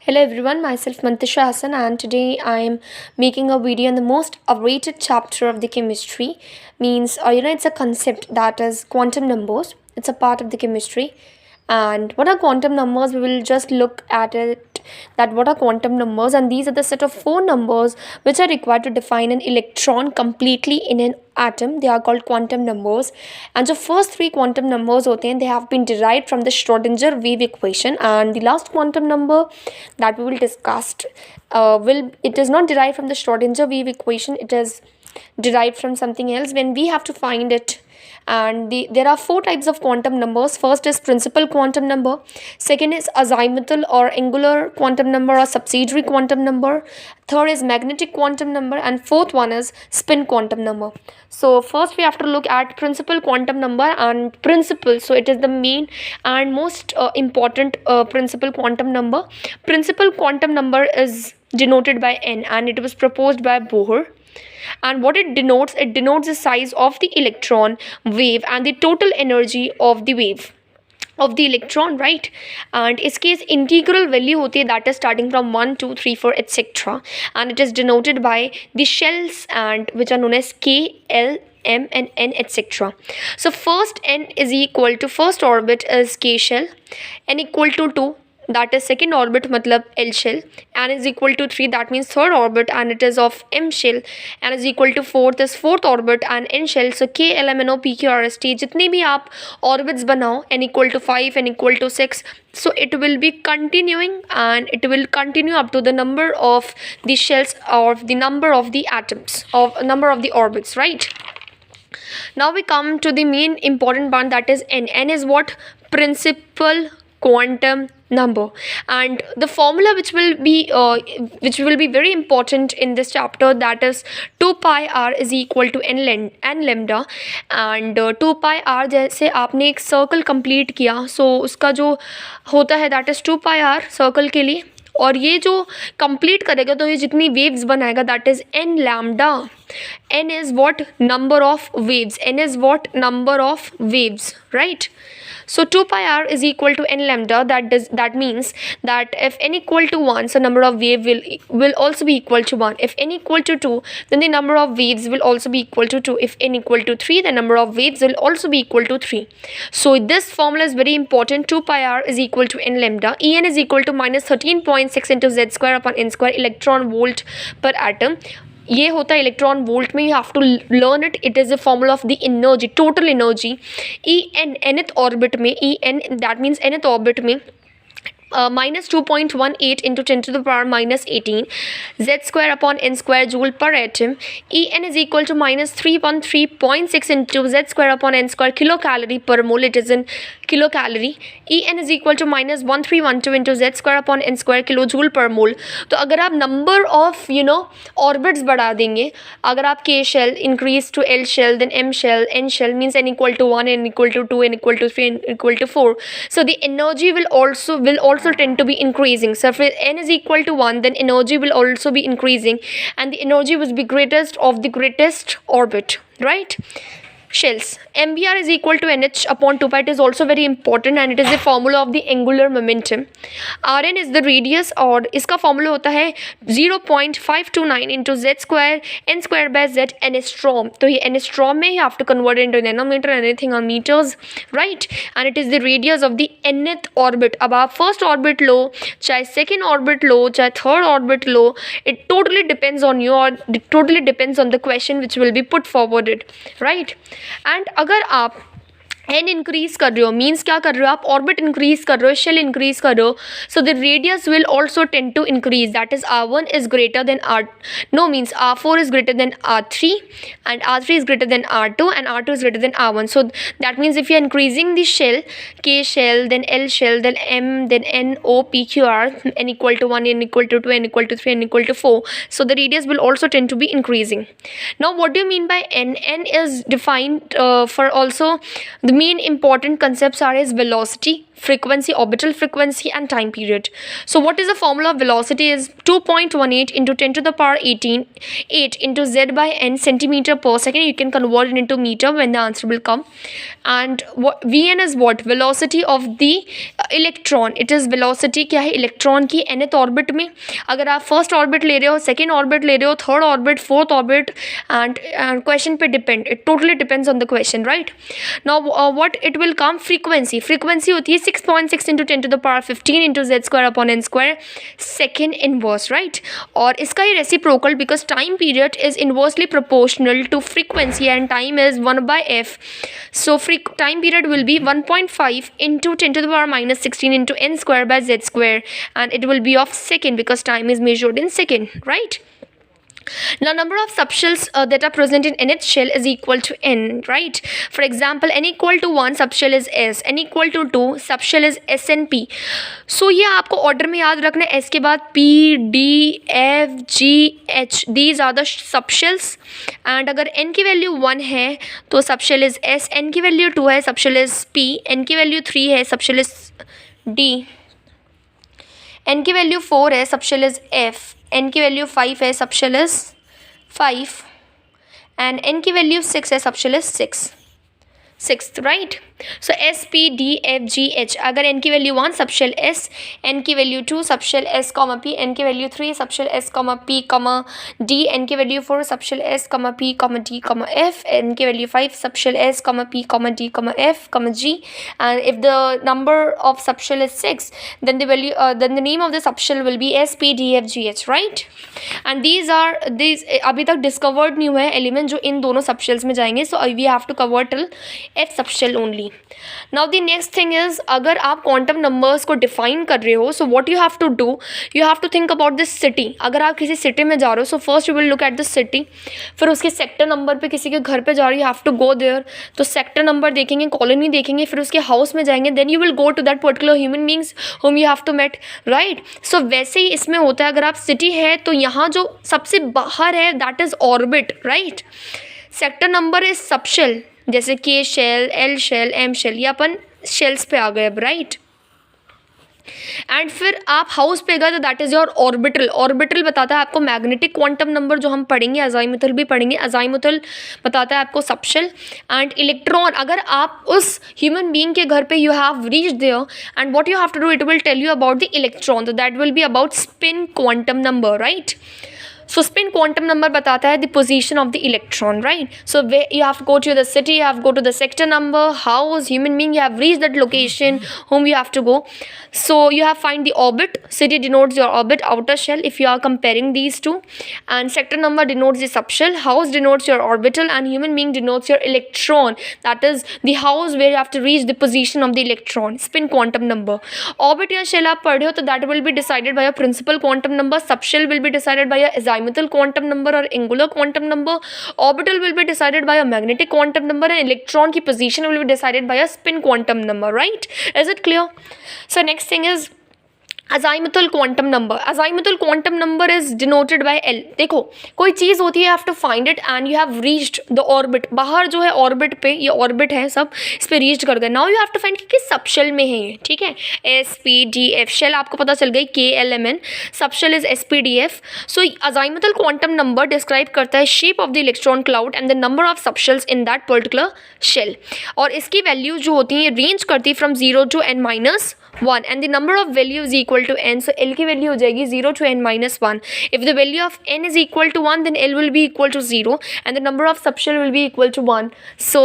Hello everyone, myself Mantisha Hassan, and today I am making a video on the most awaited chapter of the chemistry. Means it's a concept that is quantum numbers. It's a part of the chemistry. And what are quantum numbers? We will just look at it, that what are quantum numbers, and these are the set of four numbers which are required to define an electron completely in an atom. They are called quantum numbers. And the first three quantum numbers होते हैं, they have been derived from the Schrodinger wave equation, and the last quantum number that we will discuss will it is not derived from the Schrodinger wave equation. It is derived from something else when we have to find it. And there are four types of quantum numbers. First is principal quantum number, second is azimuthal or angular quantum number or subsidiary quantum number, third is magnetic quantum number, and fourth one is spin quantum number. So first we have to look at principal quantum number. And principal, so it is the main and most important principal quantum number. Principal quantum number is denoted by n, and it was proposed by Bohr. And what it denotes the size of the electron wave and the total energy of the wave of the electron, right? And its case integral value होती है, that is starting from 1 2 3 4 etc, and it is denoted by the shells and which are known as K, L, M and N etc. So first n is equal to first orbit is K shell, n equal to 2, that is second orbit matlab L shell, n is equal to 3, that means third orbit and it is of M shell, n is equal to fourth is fourth orbit and N shell. So K, L, M, N, O, P, Q, R, S, T जितने भी आप orbits बनाओ, n equal to 5, n equal to 6, so it will be continuing and it will continue up to the number of the shells or the number of the atoms of number of the orbits, right? Now we come to the main important part, that is n. N is what? Principal quantum number, and the formula which will be very important in this chapter, that is 2 pi r is equal to n lambda. and 2 pi r जैसे आपने एक circle complete किया, सो उसका जो होता है that is 2 pi r circle के लिए, और ये जो कंप्लीट करेगा तो ये जितनी वेव्स बनाएगा that is an lambda. n is what? Number of waves. n is what? Number of waves, right? So 2 pi r is equal to n lambda. That means that if n equal to 1, so number of wave will also be equal to 1. If n equal to 2, then the number of waves will also be equal to 2. If n equal to 3, the number of waves will also be equal to 3. So this formula is very important. 2 pi r is equal to n lambda. En is equal to minus 13.6 into z square upon n square electron volt per atom. ये होता है electron volt में. You have to learn it. It is a formula of the energy, total energy. E N nth orbit में, E N that means nth orbit में minus 2.18 into 10 to the power minus 18 z square upon n square joule per atom. En is equal to minus 313.6 into z square upon n square kilocalorie per mole. It is in kilocalorie. En is equal to minus 1312 into z square upon n square kilojoule per mole. तो अगर आप number of orbits बढ़ा देंगे, अगर आप k shell increase to L shell, then M shell, N shell means n equal to 1, n equal to 2, n equal to 3, n equal to 4. So the energy will also tend to be increasing. So if n is equal to 1, then energy will also be increasing, and the energy will be greatest of the greatest orbit, right? Shells. MBR is equal to NH upon 2 pi. It is also very important, and it is the formula of the angular momentum. Rn is the radius, और इसका formula होता है 0.529 into z square n square by z angstrom. तो ये angstrom में you have to convert it into nanometer, anything on meters, right? And it is the radius of the nth orbit. अब आप first orbit लो, चाहे second orbit लो, चाहे third orbit low, it totally depends on you, or it totally depends on the question which will be put forwarded, right? And अगर आप n increase कर रहे हो, means क्या कर रहे हो आप? ऑर्बिट इंक्रीज कर रहे हो, शेल इंक्रीज कर रहे हो, so the radius will also tend to increase. That is r1 is greater than r no means r4 is greater than r3 and r3 is greater than r2 and r2 is greater than r1. So that means if you are increasing the shell, k shell, then L shell, then M, then N, O, P, Q, R, n equal to 1, n equal to 2, n equal to 3, n equal to 4, so the radius will also tend to be increasing. Now what do you mean by n? N is defined for also the main important concepts are is velocity, frequency, orbital frequency, and time period. So what is the formula of velocity is 2.18 into 10 to the power 18 8 into z by n centimeter per second. You can convert it into meter when the answer will come. And what Vn is what? Velocity of the electron. It is velocity क्या है electron की nth orbit में. अगर आप first orbit ले रहे हो, second orbit ले रहे हो, third orbit, fourth orbit, and question पे depend. It totally depends on the question, right? Now what it will come? Frequency होती है 6.6 into 10 to the power 15 into z square upon n square second inverse, right? और इसका ही reciprocal because time period is inversely proportional to frequency and time is 1 by f. So time period will be 1.5 into 10 to the power minus 16 into n square by z square, and it will be of second because time is measured in second, right? Now number of subshells that are present in nth shell is equal to n, right? For example, n equal to 1 subshell is s, n equal to 2 subshell is s and p. So ये आपको order में याद रखना है. s के बाद p, d, f, g, h, these are the subshells. and अगर n की वैल्यू 1 है तो subshell is s, n की वैल्यू 2 है subshell is p, n की वैल्यू 3 है subshell is d, n की वैल्यू 4 है subshell is f, n की वैल्यू 5 है subshell is 5, and n की वैल्यू 6 है subshell is 6th, right? So s, p, d, f, g, h. अगर n की वैल्यू 1 subshell s, n की value 2 subshell s, p, n की value 3 subshell s, p, d, n की value 4 subshell s, p, d, f, n की value 5 subshell s, p, d, f, g, and if the number of subshell is 6, then the name of the subshell will be s, p, d, f, g, h, right? And these अभी तक discovered नहीं हुए element जो इन दोनों subshells में जाएंगे. So we have to cover till f subshell only. Now the next thing is, अगर आप quantum numbers को define कर रहे हो, so what you have to do, you have to think about this city. अगर आप किसी city में जा रहे हो, so first you will look at the city, फिर उसके sector number पे किसी के घर पे जा रहे हो, you have to go there, तो sector number देखेंगे, colony देखेंगे, फिर उसके house में जाएंगे, then you will go to that particular human beings whom you have to meet, right? So वैसे ही इसमें होता है, अगर आप city है तो यहाँ जो सबसे बाहर है that is orbit, right? Sector number is subshell, जैसे K shell, L shell, M shell, ये अपन शेल्स पे आ गए अब, राइट? एंड फिर आप हाउस पे गए तो दैट इज़ योर ऑर्बिटल बताता है आपको मैग्नेटिक क्वांटम नंबर जो हम पढ़ेंगे, अज़ाइमुथल भी पढ़ेंगे. अज़ाइमुथल बताता है आपको सबशेल. एंड इलेक्ट्रॉन, अगर आप उस ह्यूमन बीइंग के घर पे you have reached there and what you have to do, it will tell you about the electron, तो that will be about spin quantum number, right? So spin quantum number बताता है the position of the electron, right? So you have to go to the city, you have to go to the sector number, house, human being, you have reached that location, whom you have to go. So you have find the orbit. City denotes your orbit, outer shell, if you are comparing these two, and sector number denotes the subshell, house denotes your orbital, and human being denotes your electron. That is the house where you have to reach the position of the electron. Spin quantum number. Orbit या shell आप पढ़ रहे हो तो that will be decided by a principal quantum number. Subshell will be decided by a azimuthal quantum number or angular quantum number. Orbital will be decided by a magnetic quantum number, and electron की position will be decided by a spin quantum number, right? Is it clear? So next thing is azimuthal quantum number. Azimuthal quantum number is denoted by L. देखो कोई चीज़ होती है, have to find it and you have reached the orbit. बाहर जो है orbit पे, ये ऑर्बिट है सब, इस पर रीच कर गए. Now you have to find कि किस सबशेल में है ये, ठीक है? S P D F shell आपको पता चल गई, K L M N. Subshell is S P D F. So azimuthal quantum number describe करता है shape of the electron cloud and the number of subshells in that particular shell. और इसकी value जो होती है रेंज करती है from 0 to n-1 and the number of value is equal to n. So L की वैल्यू हो जाएगी 0 to n-1. If the value of n is equal to 1, then L will be equal to 0 and the number of subshell will be equal to 1. So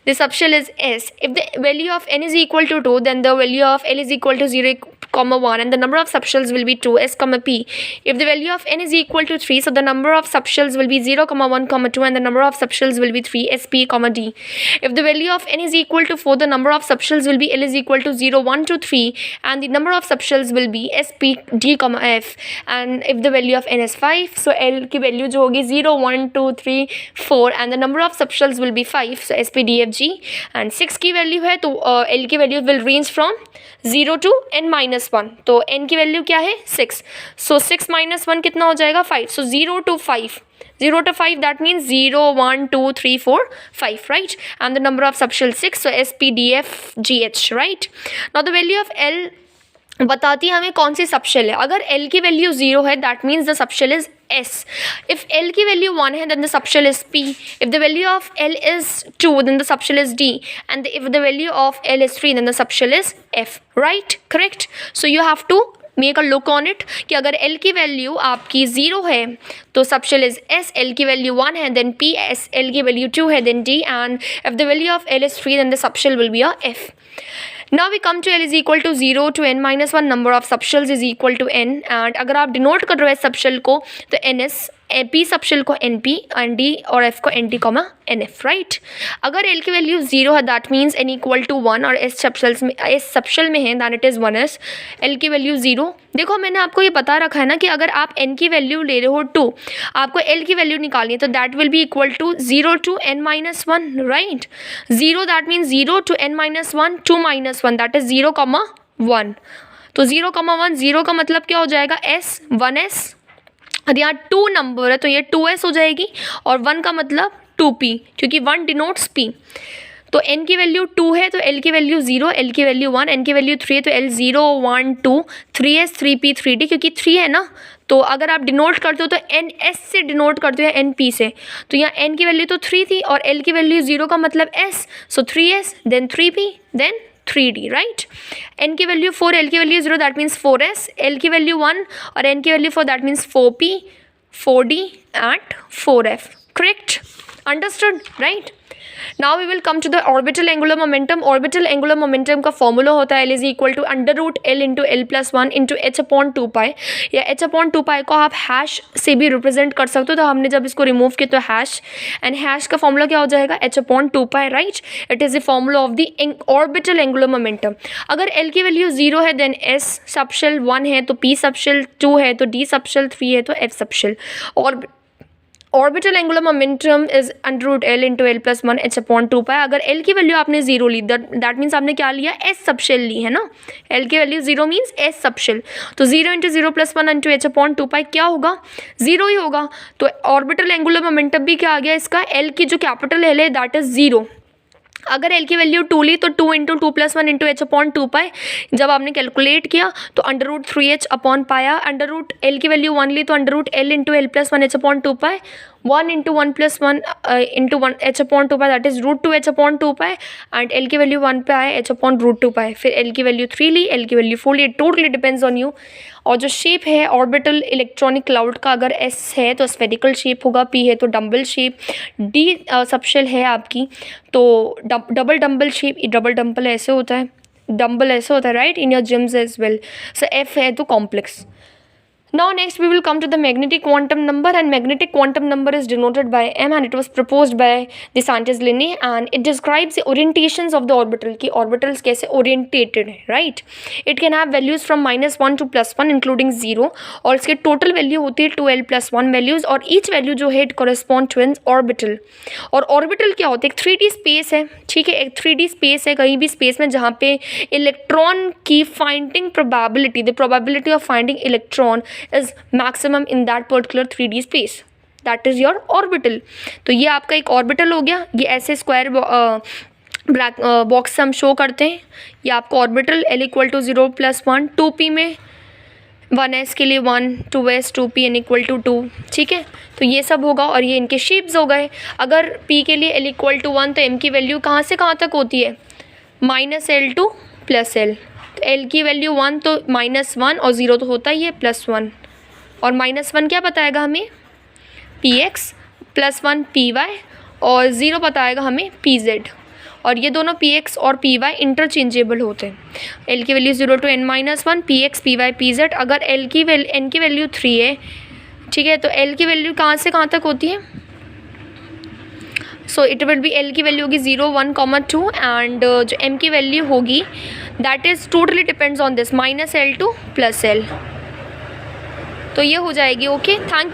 the subshell is S. If the value of n is equal to 2, then the value of L is equal to 0, 1 and the number of subshells will be 2, S, P. If the value of n is equal to 3, so the number of subshells will be 0, 1, 2 and the number of subshells will be 3, S, P, D. If the value of n is equal to 4, the number of subshells will be L is equal to 0, 1, 2, 3 and the number of subshells will be S, P, D, F. And if the value of n is 5, so L की value जो होगी 0, 1, 2, 3, 4 and the number of subshells will be 5, so S, P, D, F, G. And 6 की value है तो L की value will range from 0 to n-1. -1, तो n की value क्या है 6, सो 6 - 1 कितना हो जाएगा 5, सो 0 to 5, 0 to 5 that means 0 1 2 3 4 5, right, and the number of subshell 6, so S P D F G H, right. Now the value of L बताती है हमें कौन सी सबशेल है. अगर L की वैल्यू 0 है that means the subshell is S. If L की value 1 है then the subshell is P. If the value of L is 2 then the subshell is D. And if the value of L is 3 then the subshell is F. Right? Correct? So you have to make a look on it कि अगर L की value आपकी 0 है तो subshell is S, L की value 1 है then P, S, L की value 2 है then D, and if the value of L is 3 then the subshell will be a F. Now we come to L is equal to 0 to n minus 1 number of subshells is equal to n, and अगर आप denote कर रहे हो subshell को तो NS, P subshell को NP and D और F को NT, NF, राइट. अगर L की वैल्यू 0 है that means n equal to 1 और S सबशेल में है then it is 1s. L की वैल्यू 0, देखो मैंने आपको ये बता रखा है ना कि अगर आप n की वैल्यू ले रहे हो 2, आपको L की वैल्यू निकालनी है तो that will be equal to 0 to n minus 1, right. 0 that means 0 to n minus 1, 2 minus 1 that is 0, 1. तो 0, 1, 0 का मतलब क्या हो जाएगा S, 1s. और यहाँ 2 नंबर है तो ये 2s हो जाएगी, और 1 का मतलब 2p क्योंकि 1 डिनोट्स p. तो n की वैल्यू 2 है तो L की वैल्यू 0, L की वैल्यू 1, n की वैल्यू 3 है तो L 0 1 2 3s 3p 3d, क्योंकि 3 है ना तो अगर आप डिनोट करते हो तो ns से डिनोट करते हो या np से. तो यहाँ n की वैल्यू तो 3 थी और L की वैल्यू 0 का मतलब s, so 3s then 3p then 3d, right. n की वैल्यू 4, L की value 0 that means 4s, L की वैल्यू 1 और n की value 4 that means 4p 4d and 4f. Correct, understood, right. Now we will come to the orbital angular momentum. Orbital angular momentum का formula होता है L is equal to √L into L+1 into h/2π, या h/2π को आप hash से भी represent कर सकते हो. तो हमने जब इसको रिमूव किया तो हैश, एंड हैश का फॉर्मूला क्या हो जाएगा h/2π, right. It is the formula of the orbital angular momentum. अगर L की वैल्यू 0 है देन S सबशेल 1 है तो P सबशेल 2 है तो D सबशेल 3 है तो F सबशेल. और orbital angular momentum is √L into L+1 h/2π. अगर L की वैल्यू आपने 0 ली दैट मीन्स आपने क्या लिया, S सबशेल ली है ना. L की वैल्यू 0 मीन्स S सबशेल, तो 0 इंटू 0+1 इंटू h/2π क्या होगा, 0 ही होगा. तो ऑर्बिटल एंगुलर मोमेंटम भी क्या आ गया इसका, L की जो कैपिटल L है दैट इज 0. अगर L की वैल्यू 2 ली तो 2 इंटू 2+1 इंटू h/2π. जब आपने कैलकुलेट किया तो √3h/π आया. L की वैल्यू 1 ली तो √L into L+1 h/2π, 1 into 1+1 into 1 h/2π that is √2h/2π, and L की वैल्यू 1 पे आए h/√2π. फिर L की वैल्यू 3 ली, L की वैल्यू 4 ली. Totally depends on you. और जो शेप है ऑर्बिटल इलेक्ट्रॉनिक क्लाउड का, अगर S है तो स्फेरिकल शेप होगा, P है तो डम्बल शेप, D सबशेल है आपकी तो double dumbbell shape. Double dumbbell ऐसे होता है, डम्बल ऐसे होता है, right, in your gyms as well. So F है तो complex. Now next we will come to the magnetic quantum number, and magnetic quantum number is denoted by m, and it was proposed by the scientist Linné, and it describes the orientations of the orbital कि orbitals कैसे orientated है, right. It can have values from -1 to +1 including 0, और इसके total value होती है 2l+1 values, और each value जो है it correspond to an orbital. और orbital क्या होता है, एक 3D space है, ठीक है, एक 3D space है कहीं भी space में जहाँ पे इलेक्ट्रॉन की finding probability, the probability of finding electron is maximum in that particular 3D space. That is your orbital. तो ये आपका एक orbital हो गया. ये ऐसे स्क्वायर ब्लैक बॉक्स से हम शो करते हैं. ये आपका orbital L equal to 0+1, 2p में 1s के लिए 1, 2s 2p n equal to 2, ठीक है. तो ये सब होगा और ये इनके शेप्स हो गए. अगर p के लिए L इक्वल टू 1 तो m की वैल्यू कहाँ से कहाँ तक होती है, -L to +L. तो L की वैल्यू 1 तो -1 और 0 तो होता ही है +1, और -1 क्या बताएगा हमें, px, +1 py, और 0 बताएगा हमें pz. और ये दोनों px और py इंटरचेंजेबल होते हैं. L की value 0 to n-1 px py pz. अगर n की वैल्यू 3 है, ठीक है, तो L की वैल्यू कहाँ से कहाँ तक होती है, so it will be L की वैल्यू होगी 0 1 2, एंड जो m की वैल्यू होगी that is totally depends on this -L to +L. तो ये हो जाएगी. Okay, thank